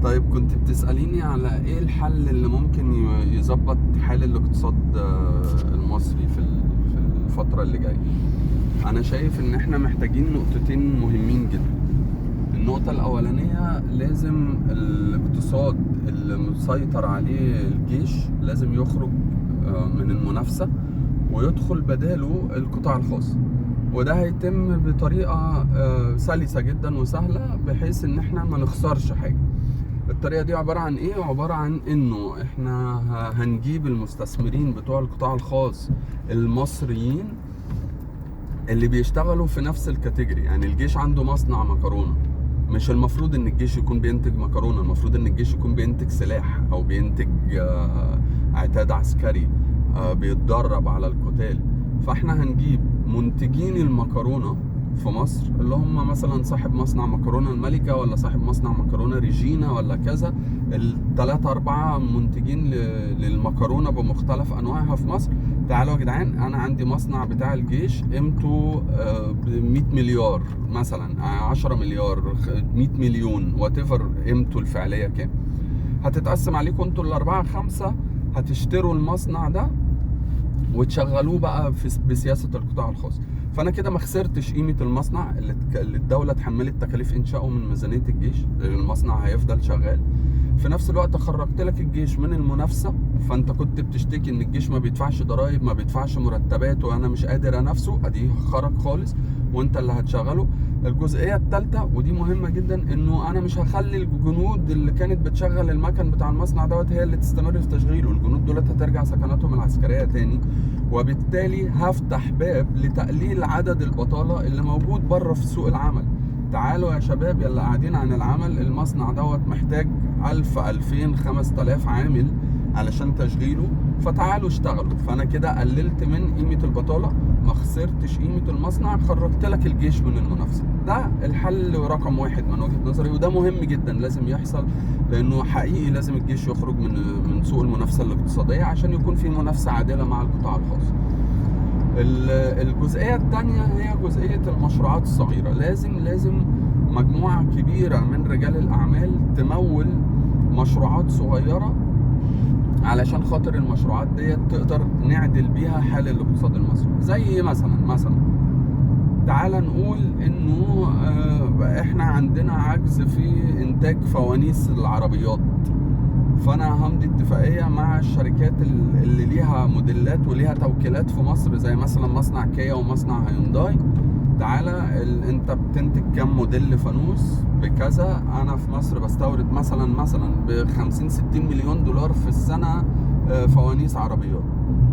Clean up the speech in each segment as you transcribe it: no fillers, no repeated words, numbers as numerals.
طيب كنت بتسأليني على ايه الحل اللي ممكن يظبط حال الاقتصاد المصري في الفترة اللي جاية. انا شايف ان احنا محتاجين نقطتين مهمين جدا. النقطة الأولانية، لازم الاقتصاد اللي مسيطر عليه الجيش لازم يخرج من المنافسة ويدخل بداله القطاع الخاص، وده هيتم بطريقة سلسة جدا وسهلة بحيث ان احنا ما نخسرش حاجة. الطريقة دي عبارة عن ايه؟ عبارة عن انه احنا هنجيب المستثمرين بتوع القطاع الخاص المصريين اللي بيشتغلوا في نفس الكاتيجوري. يعني الجيش عنده مصنع مكرونة، مش المفروض ان الجيش يكون بينتج مكرونة، المفروض ان الجيش يكون بينتج سلاح او بينتج عتاد عسكري بيتدرب على القتال. فاحنا هنجيب منتجين المكرونة في مصر اللي هم مثلا صاحب مصنع مكرونة الملكة، ولا صاحب مصنع مكرونة ريجينا، ولا كذا، الثلاثة أربعة منتجين للمكرونة بمختلف أنواعها في مصر. تعالوا يا جدعان، أنا عندي مصنع بتاع الجيش قيمته 100 مليار مثلا، 10 مليار، 100 مليون، واتيفر قيمته الفعلية كام. هتتقسم عليكم انتوا الأربعة خمسة، هتشتروا المصنع ده وتشغلوه بقى بسياسة القطاع الخاص. فانا كده ما خسرتش قيمة المصنع اللي الدولة اتحملت تكاليف انشائه من ميزانية الجيش. المصنع هيفضل شغال. في نفس الوقت خرجت لك الجيش من المنافسة. فانت كنت بتشتكي ان الجيش ما بيدفعش ضرائب، ما بيدفعش مرتبات، وانا مش قادر انافسه، ادي خرج خالص وانت اللي هتشغله. الجزئية الثالثة ودي مهمة جدا، انه انا مش هخلي الجنود اللي كانت بتشغل المكن بتاع المصنع دوت هي اللي تستمر في تشغيله. الجنود دولت هترجع سكناتهم العسكرية تاني، وبالتالي هفتح باب لتقليل عدد البطالة اللي موجود بره في سوق العمل. تعالوا يا شباب يلا قاعدين عن العمل، المصنع دوت محتاج 1000 2000 5000 عامل علشان تشغيله، فتعالوا اشتغلوا. فانا كده قللت من قيمة البطالة، ما خسرتش قيمة المصنع، خرجت لك الجيش من المنافسة. ده الحل رقم واحد من وجهة نظري، وده مهم جدا لازم يحصل، لانه حقيقي لازم الجيش يخرج من سوق المنافسة الاقتصادية عشان يكون في منافسة عادلة مع القطاع الخاص. الجزئية الثانية هي جزئية المشروعات الصغيرة. لازم مجموعة كبيرة من رجال الأعمال تمول مشروعات صغيرة علشان خاطر المشروعات ديت تقدر نعدل بيها حال الاقتصاد المصري. زي مثلا تعال نقول انه احنا عندنا عجز في انتاج فوانيس العربيات، فانا همضي اتفاقيه مع الشركات اللي ليها موديلات وليها توكيلات في مصر، زي مثلا مصنع كيا ومصنع هيونداي. تعالى انت بتنتج كام موديل فانوس بكذا، انا في مصر بستورد مثلا ب 50 60 مليون دولار في السنه فوانيس عربيات.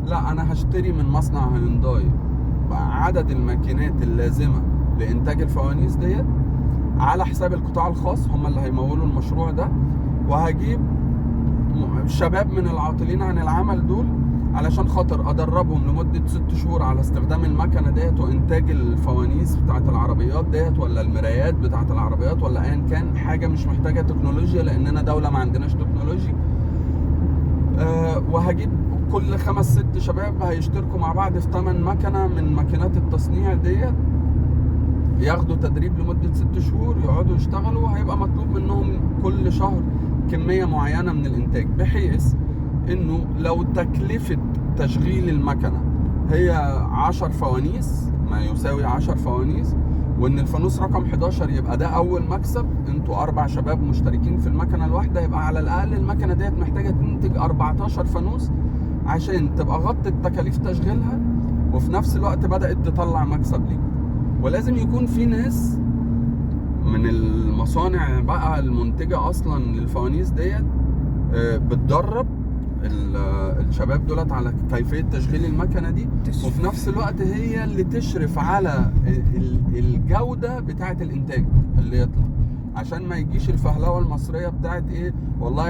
لا، انا هشتري من مصنع هيونداي عدد الماكينات اللازمه لانتاج الفوانيس ديت على حساب القطاع الخاص، هم اللي هيمولوا المشروع ده، وهجيب شباب من العاطلين عن العمل دول علشان خاطر ادربهم لمدة 6 شهور على استخدام المكنة ديت وانتاج الفوانيس بتاعت العربيات ديت، ولا المرايات بتاعت العربيات، ولا ايا كان حاجة مش محتاجة تكنولوجيا لاننا دولة ما عندناش تكنولوجيا. وهجيب كل 5 6 شباب هيشتركوا مع بعض في 8 مكنة من ماكينات التصنيع ديت، ياخدوا تدريب لمدة 6 شهور، يقعدوا يشتغلوا، وهيبقى مطلوب منهم كل شهر كمية معينة من الانتاج، بحيث انه لو تكلفة تشغيل المكنة هي 10 فوانيس، ما يساوي 10 فوانيس، وان الفانوس رقم 11 يبقى ده اول مكسب. انتوا 4 شباب مشتركين في المكنة الواحدة، يبقى على الاقل المكنة ديت محتاجة تنتج 14 فانوس عشان تبقى غطت تكاليف تشغيلها، وفي نفس الوقت بدأت تطلع مكسب ليك. ولازم يكون في ناس من المصانع بقى المنتجة اصلا للفوانيس ديت بتدرب الشباب دولت على كيفية تشغيل المكنة دي، وفي نفس الوقت هي اللي تشرف على الجودة بتاعة الانتاج اللي يطلع، عشان ما يجيش الفهلوة المصرية بتاعت ايه، والله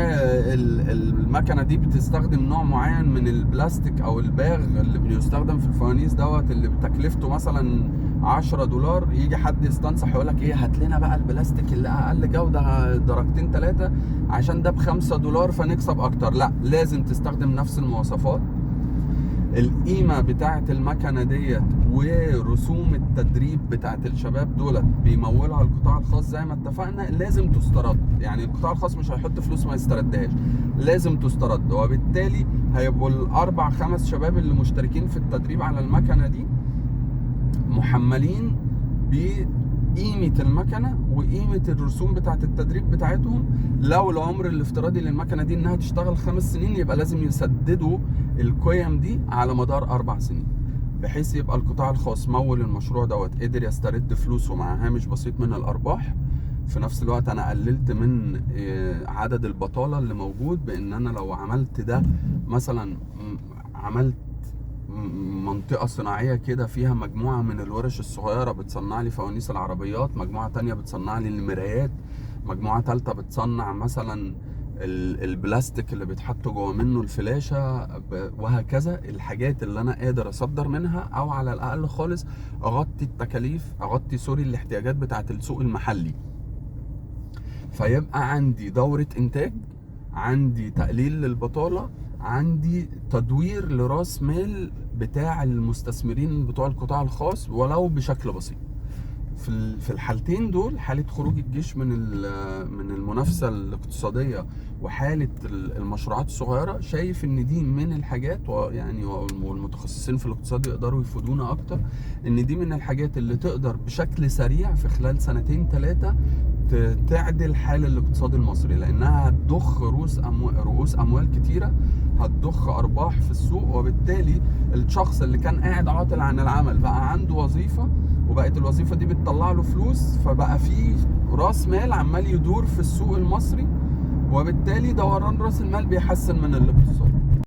المكنة دي بتستخدم نوع معين من البلاستيك او الباغ اللي بيستخدم في الفوانيس دوت اللي بتكلفته مثلا 10 دولار، يجي حد يستنصح يقولك ايه، هات لنا بقى البلاستيك اللي اقل جودة درجتين 3 عشان ده ب5 دولار فنكسب اكتر. لا، لازم تستخدم نفس المواصفات. القيمة بتاعة المكنة ديت ورسوم التدريب بتاعة الشباب دولت بيمولها القطاع الخاص زي ما اتفقنا، لازم تسترد. يعني القطاع الخاص مش هيحط فلوس ما يستردهاش، لازم تسترد. وبالتالي هيبقوا الأربع خمس شباب اللي مشتركين في التدريب على المكنة دي محملين بقيمة المكنة وقيمة الرسوم بتاعة التدريب بتاعتهم. لو العمر الافتراضي للمكنة دي انها تشتغل 5 سنين، يبقى لازم يسددوا القيم دي على مدار 4 سنين، بحيث يبقى القطاع الخاص مول المشروع دوت قدر يسترد فلوسه مع هامش بسيط من الأرباح. في نفس الوقت انا قللت من عدد البطالة اللي موجود، بان انا لو عملت ده مثلا، عملت منطقة صناعية كده فيها مجموعة من الورش الصغيرة بتصنع لي فوانيس العربيات، مجموعة تانية بتصنع لي المرايات، مجموعة تالتة بتصنع مثلا البلاستيك اللي بيتحط جوه منه الفلاشة، وهكذا. الحاجات اللي انا قادر اصدر منها، او على الاقل خالص اغطي التكاليف، اغطي الاحتياجات بتاعت السوق المحلي. فيبقى عندي دورة انتاج، عندي تقليل للبطالة، عندي تدوير لراس مال بتاع المستثمرين بتوع القطاع الخاص ولو بشكل بسيط. في الحالتين دول، حالة خروج الجيش من المنافسة الاقتصادية وحالة المشروعات الصغيرة، شايف ان دي من الحاجات، يعني والمتخصصين في الاقتصاد يقدروا يفيدونا اكتر، ان دي من الحاجات اللي تقدر بشكل سريع في خلال 2 3 تعدل حال الاقتصاد المصري، لانها هتضخ رؤوس اموال كتيره، هتضخ ارباح في السوق. وبالتالي الشخص اللي كان قاعد عاطل عن العمل بقى عنده وظيفه، وبقت الوظيفه دي بتطلع له فلوس، فبقى في راس مال عمال يدور في السوق المصري، وبالتالي دوران راس المال بيحسن من الاقتصاد.